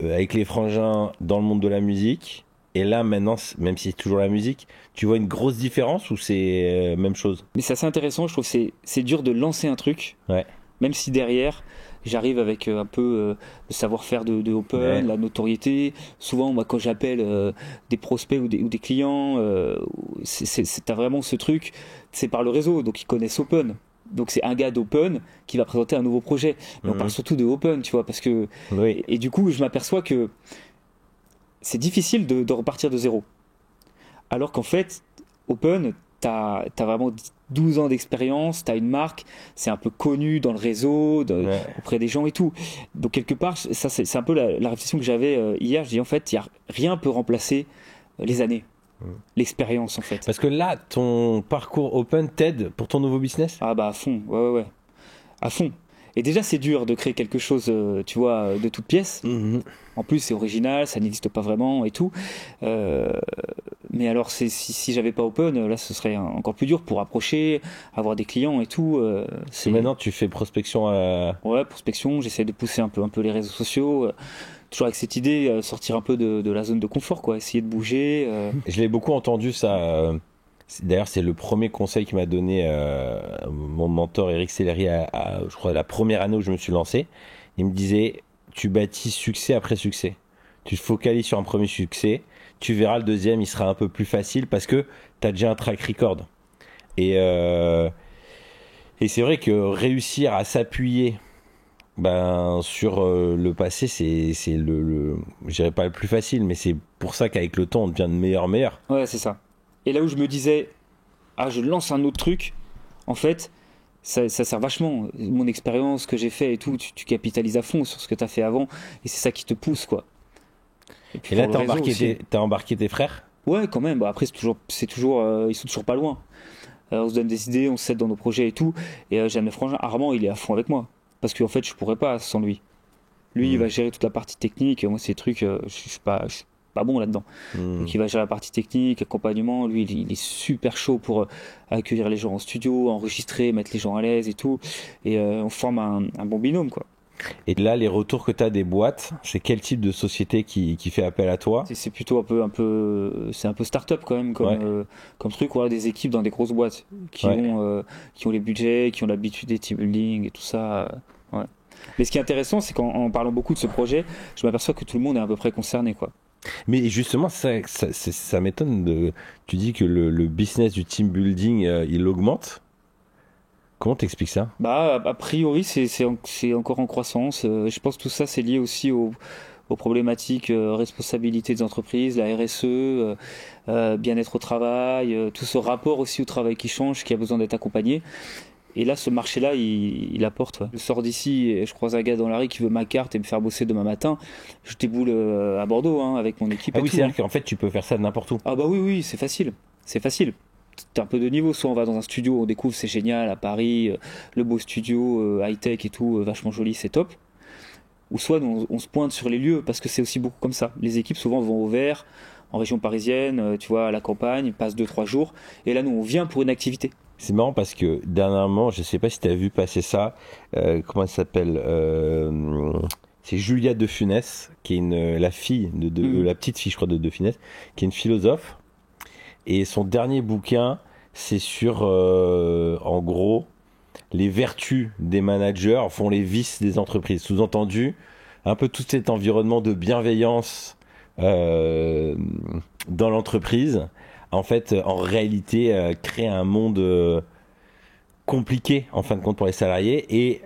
avec les frangins dans le monde de la musique, et là maintenant, même si c'est toujours la musique, tu vois une grosse différence ou c'est même chose? Mais c'est assez intéressant, je trouve que c'est dur de lancer un truc, Ouais. même si derrière j'arrive avec un peu le savoir-faire de Open, Ouais. la notoriété. Souvent, moi, quand j'appelle des prospects ou des clients, t'as vraiment ce truc, c'est par le réseau, donc ils connaissent Open. Donc c'est un gars d'Open qui va présenter un nouveau projet. Mais on Mhm. parle surtout de Open, tu vois, parce que... Oui. Et du coup, je m'aperçois que c'est difficile de repartir de zéro. Alors qu'en fait, Open, t'as vraiment 12 ans d'expérience, t'as une marque, c'est un peu connu dans le réseau, Ouais. auprès des gens et tout. Donc quelque part, ça c'est un peu la réflexion que j'avais hier. Je dis en fait, rien peut remplacer les années, l'expérience en fait. Parce que là, ton parcours open t'aide pour ton nouveau business? Ah bah à fond, ouais, à fond. Et déjà c'est dur de créer quelque chose, tu vois, de toute pièce. Mhm. En plus, c'est original, ça n'existe pas vraiment et tout. Mais alors, si j'avais pas Open, là, ce serait encore plus dur pour approcher, avoir des clients et tout. Et maintenant, tu fais prospection à... Ouais, prospection, j'essaie de pousser un peu les réseaux sociaux. Toujours avec cette idée, sortir un peu de la zone de confort, quoi. Essayer de bouger. Je l'ai beaucoup entendu ça. D'ailleurs, c'est le premier conseil qu'il m'a donné mon mentor Eric Sellery je crois, la première année où je me suis lancé. Il me disait, tu bâtis succès après succès. Tu te focalises sur un premier succès. Tu verras le deuxième, il sera un peu plus facile parce que tu as déjà un track record. Et c'est vrai que réussir à s'appuyer sur le passé, c'est je dirais pas le plus facile, mais c'est pour ça qu'avec le temps, on devient de meilleur en meilleur. Ouais, c'est ça. Et là où je me disais, ah, je lance un autre truc, en fait, ça sert vachement. Mon expérience que j'ai fait et tout, tu capitalises à fond sur ce que tu as fait avant, et c'est ça qui te pousse, quoi. puis Et là, pour le réseau aussi. t'as embarqué tes frères? Ouais, quand même. Bah, après, c'est toujours, ils sont toujours pas loin. On se donne des idées, on s'aide dans nos projets et tout. Et j'ai un de mes frangins, Armand, il est à fond avec moi. Parce qu'en fait, je pourrais pas sans lui. Lui, il va gérer toute la partie technique. Moi, ces trucs, je suis pas bon là-dedans. Donc, il va gérer la partie technique, accompagnement. Lui, il est super chaud pour accueillir les gens en studio, enregistrer, mettre les gens à l'aise et tout. Et on forme un bon binôme, quoi. Et là, les retours que tu as des boîtes, c'est quel type de société qui fait appel à toi? C'est plutôt c'est un peu start-up quand même comme truc, voilà, des équipes dans des grosses boîtes qui Ouais. ont les budgets, qui ont l'habitude des team building et tout ça. Ouais. Mais ce qui est intéressant, c'est qu'en parlant beaucoup de ce projet, je m'aperçois que tout le monde est à peu près concerné, quoi. Mais justement, ça m'étonne. Tu dis que le business du team building, il augmente. Comment t'expliques ça? Bah, a priori, c'est encore en croissance. Je pense que tout ça, c'est lié aussi aux problématiques responsabilité des entreprises, la RSE, bien-être au travail, tout ce rapport aussi au travail qui change, qui a besoin d'être accompagné. Et là, ce marché-là, il apporte. Ouais. Je sors d'ici et je croise un gars dans la rue qui veut ma carte et me faire bosser demain matin. Je déboule à Bordeaux avec mon équipe. Ah et oui, tout, c'est-à-dire qu'en fait, tu peux faire ça n'importe où. Ah bah oui, c'est facile. C'est facile. T'as un peu de niveau, soit on va dans un studio, on découvre, c'est génial, à Paris, le beau studio, high-tech et tout, vachement joli, c'est top. Ou soit on se pointe sur les lieux, parce que c'est aussi beaucoup comme ça. Les équipes souvent vont au vert, en région parisienne, tu vois, à la campagne, passent 2-3 jours, et là nous on vient pour une activité. C'est marrant parce que dernièrement, je sais pas si tu as vu passer ça, comment elle s'appelle c'est Julia De Funès, qui est la fille la petite fille, je crois, de Funès, qui est une philosophe. Et son dernier bouquin, c'est sur, en gros, les vertus des managers font les vices des entreprises. Sous-entendu, un peu tout cet environnement de bienveillance dans l'entreprise, en fait, en réalité, crée un monde compliqué, en fin de compte, pour les salariés. Et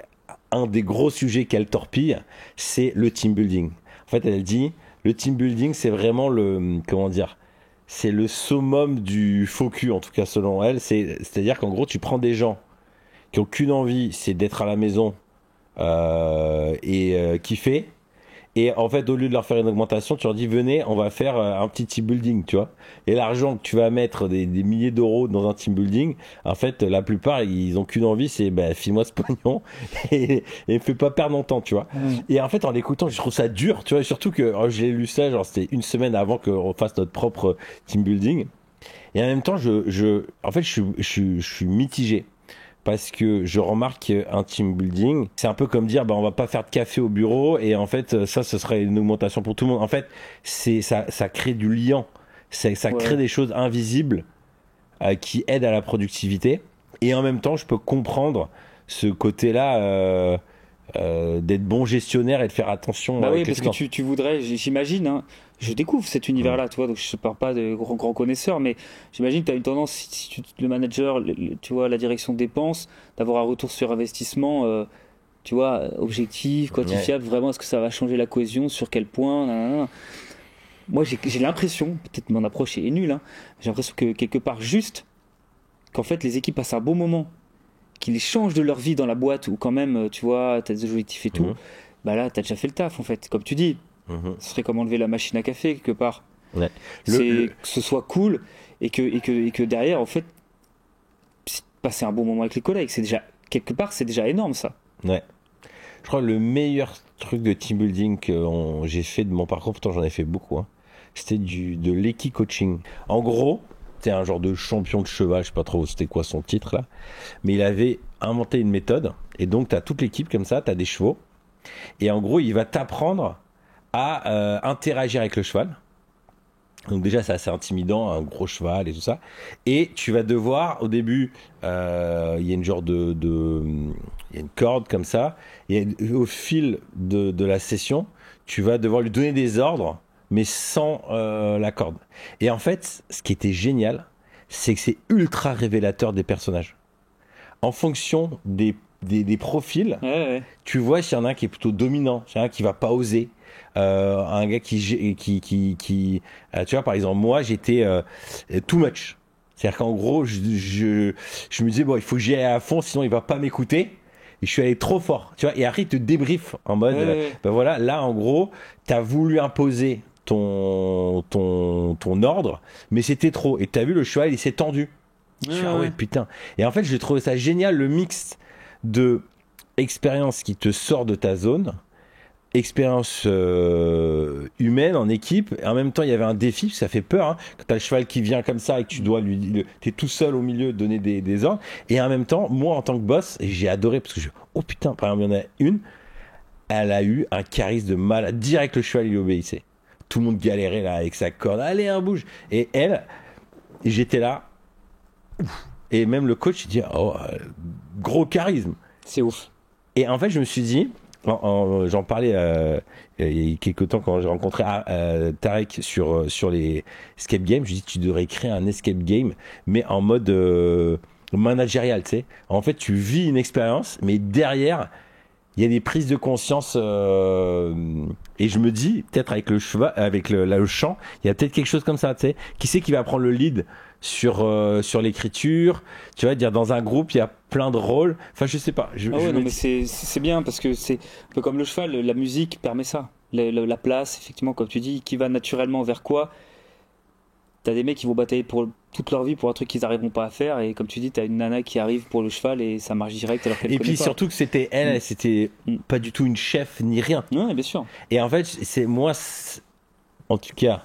un des gros sujets qu'elle torpille, c'est le team building. En fait, elle dit, le team building, c'est vraiment comment dire, c'est le summum du faux cul, en tout cas selon elle. C'est-à-dire qu'en gros, tu prends des gens qui ont qu'une envie, c'est d'être à la maison et kiffer. Et en fait, au lieu de leur faire une augmentation, tu leur dis venez, on va faire un petit team building, tu vois. Et l'argent que tu vas mettre, des milliers d'euros dans un team building, en fait, la plupart, ils ont qu'une envie, c'est file-moi ce pognon et fais pas perdre mon temps, tu vois. Et en fait, en l'écoutant, je trouve ça dur, tu vois. Surtout que j'ai lu ça, genre c'était une semaine avant qu'on fasse notre propre team building. Et en même temps, en fait, je suis mitigé. Parce que je remarque qu'un team building, c'est un peu comme dire, on va pas faire de café au bureau et en fait, ça, ce serait une augmentation pour tout le monde. En fait, ça crée du lien. Ça crée des choses invisibles qui aident à la productivité. Et en même temps, je peux comprendre ce côté-là d'être bon gestionnaire et de faire attention. Oui, parce que tu voudrais, j'imagine, hein, je découvre cet univers-là, tu vois, donc je ne parle pas de grands connaisseurs, mais j'imagine que tu as une tendance, si le manager, tu vois, la direction dépense, d'avoir un retour sur investissement, tu vois, objectif, quantifiable, vraiment, est-ce que ça va changer la cohésion, sur quel point, nanana. Moi, j'ai l'impression, peut-être mon approche est nulle, hein, j'ai l'impression que quelque part, juste, qu'en fait, les équipes passent un bon moment, qu'ils changent de leur vie dans la boîte, ou quand même, tu vois, tu as des objectifs et tout, là, tu as déjà fait le taf, en fait, comme tu dis. Ce serait comme enlever la machine à café quelque part. Ouais. Que ce soit cool et que derrière, en fait, passer un bon moment avec les collègues, c'est déjà quelque part, c'est déjà énorme ça. Ouais. Je crois que le meilleur truc de team building que j'ai fait de mon parcours, pourtant j'en ai fait beaucoup, hein, c'était de l'équi-coaching. En gros, c'est un genre de champion de cheval, je sais pas trop c'était quoi son titre là, mais il avait inventé une méthode et donc tu as toute l'équipe comme ça, tu as des chevaux et en gros il va t'apprendre à interagir avec le cheval. Donc déjà c'est assez intimidant, un gros cheval et tout ça. Et tu vas devoir, au début, il y a une genre il y a une corde comme ça. Et au fil de la session, tu vas devoir lui donner des ordres, mais sans la corde. Et en fait, ce qui était génial, c'est que c'est ultra révélateur des personnages. En fonction des profils, tu vois s'il y en a un qui est plutôt dominant, s'il y en a un qui va pas oser. Un gars qui tu vois, par exemple, moi j'étais too much, c'est-à-dire qu'en gros je me disais il faut que j'y aille à fond sinon il va pas m'écouter et je suis allé trop fort, tu vois, et après il te débriefe en mode voilà, là en gros t'as voulu imposer ton ordre mais c'était trop et t'as vu le cheval il s'est tendu. Je suis putain, et en fait j'ai trouvé ça génial, le mix de expérience qui te sort de ta zone, expérience humaine en équipe, et en même temps il y avait un défi, ça fait peur hein, quand t'as le cheval qui vient comme ça et que tu dois t'es tout seul au milieu donner des ordres, et en même temps moi en tant que boss, et j'ai adoré parce que oh putain, par exemple il y en a une, elle a eu un charisme de malade, direct le cheval il obéissait, tout le monde galérait là avec sa corde, allez un bouge, et elle, j'étais là, et même le coach il dit gros charisme, c'est ouf. Et en fait je me suis dit, j'en parlais il y a quelques temps quand j'ai rencontré Tarek sur les escape games. Je lui ai dit tu devrais créer un escape game mais en mode managérial, tu sais. En fait tu vis une expérience mais derrière il y a des prises de conscience et je me dis peut-être avec le cheval, avec le chant, il y a peut-être quelque chose comme ça, tu sais. Qui c'est qui va prendre le lead sur l'écriture, tu vas dire dans un groupe il y a plein de rôles, enfin je sais pas. Mais c'est bien parce que c'est un peu comme le cheval, la musique permet ça, la place effectivement comme tu dis, qui va naturellement vers quoi. T'as des mecs qui vont batailler pour toute leur vie pour un truc qu'ils n'arriveront pas à faire, et comme tu dis t'as une nana qui arrive pour le cheval et ça marche direct alors qu'elle et puis surtout que c'était elle, c'était pas du tout une chef ni rien. Ouais, bien sûr. Et en fait c'est moi en tout cas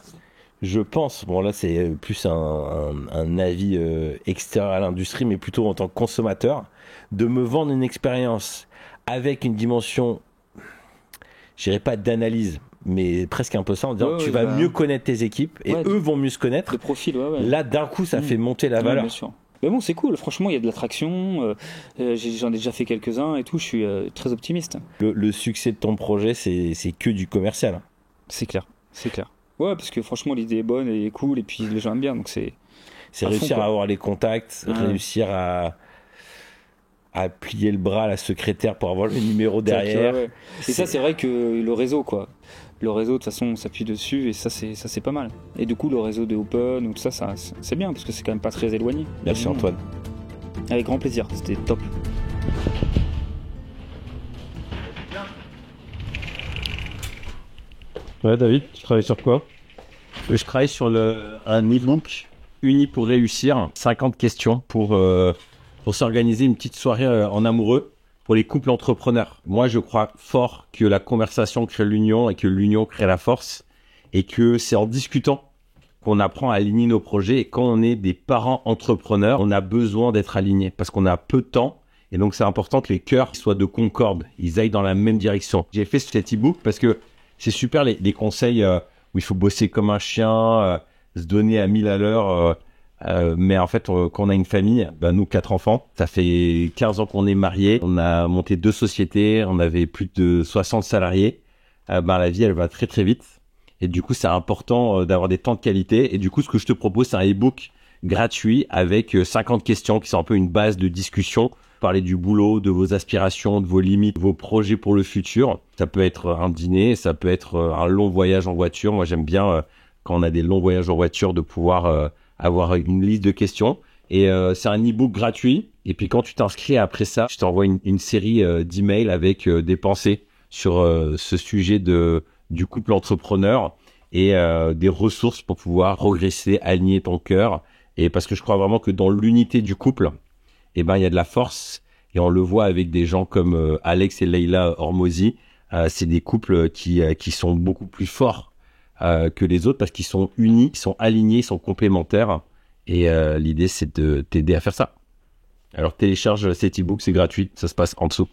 je pense, bon là c'est plus un avis extérieur à l'industrie, mais plutôt en tant que consommateur, de me vendre une expérience avec une dimension, je dirais pas d'analyse, mais presque un peu ça, en disant tu vas mieux connaître tes équipes et eux vont mieux se connaître. Le profil, Là d'un coup ça fait monter la valeur. Bien sûr. Mais bon, c'est cool, franchement il y a de l'attraction, j'en ai déjà fait quelques-uns et tout, je suis très optimiste. Le succès de ton projet c'est que du commercial. C'est clair. Ouais, parce que franchement l'idée est bonne et cool et puis les gens aiment bien, donc c'est réussir à avoir les contacts, réussir à à plier le bras à la secrétaire pour avoir le numéro derrière. Ouais. Et ça, c'est vrai que le réseau, quoi. Le réseau, de toute façon, on s'appuie dessus et ça, c'est pas mal. Et du coup, le réseau de Open ou tout ça, c'est bien parce que c'est quand même pas très éloigné. Merci Antoine. Avec grand plaisir, c'était top. Ouais, David, tu travailles sur quoi? Je travaille sur un e-book uni pour réussir, 50 questions pour s'organiser une petite soirée en amoureux pour les couples entrepreneurs. Moi, je crois fort que la conversation crée l'union et que l'union crée la force et que c'est en discutant qu'on apprend à aligner nos projets. Et quand on est des parents entrepreneurs, on a besoin d'être alignés parce qu'on a peu de temps. Et donc, c'est important que les cœurs soient de concorde, ils aillent dans la même direction. J'ai fait cet e-book parce que c'est super les conseils où il faut bosser comme un chien, se donner à 1000 à l'heure. Mais en fait, quand on a une famille, nous 4 enfants, ça fait 15 ans qu'on est mariés, on a monté 2 sociétés, on avait plus de 60 salariés. La vie, elle va très très vite. Et du coup, c'est important d'avoir des temps de qualité. Et du coup, ce que je te propose, c'est un e-book gratuit avec 50 questions qui sont un peu une base de discussion. Parler du boulot, de vos aspirations, de vos limites, vos projets pour le futur. Ça peut être un dîner, ça peut être un long voyage en voiture. Moi, j'aime bien quand on a des longs voyages en voiture de pouvoir avoir une liste de questions. Et c'est un e-book gratuit. Et puis quand tu t'inscris après ça, je t'envoie une série d'emails avec des pensées sur ce sujet du couple entrepreneur et des ressources pour pouvoir progresser, aligner ton cœur. Et parce que je crois vraiment que dans l'unité du couple, il y a de la force. Et on le voit avec des gens comme Alex et Leïla Hormozi. C'est des couples qui sont beaucoup plus forts que les autres parce qu'ils sont unis, ils sont alignés, ils sont complémentaires. Et l'idée, c'est de t'aider à faire ça. Alors télécharge cet e-book, c'est gratuit, ça se passe en dessous.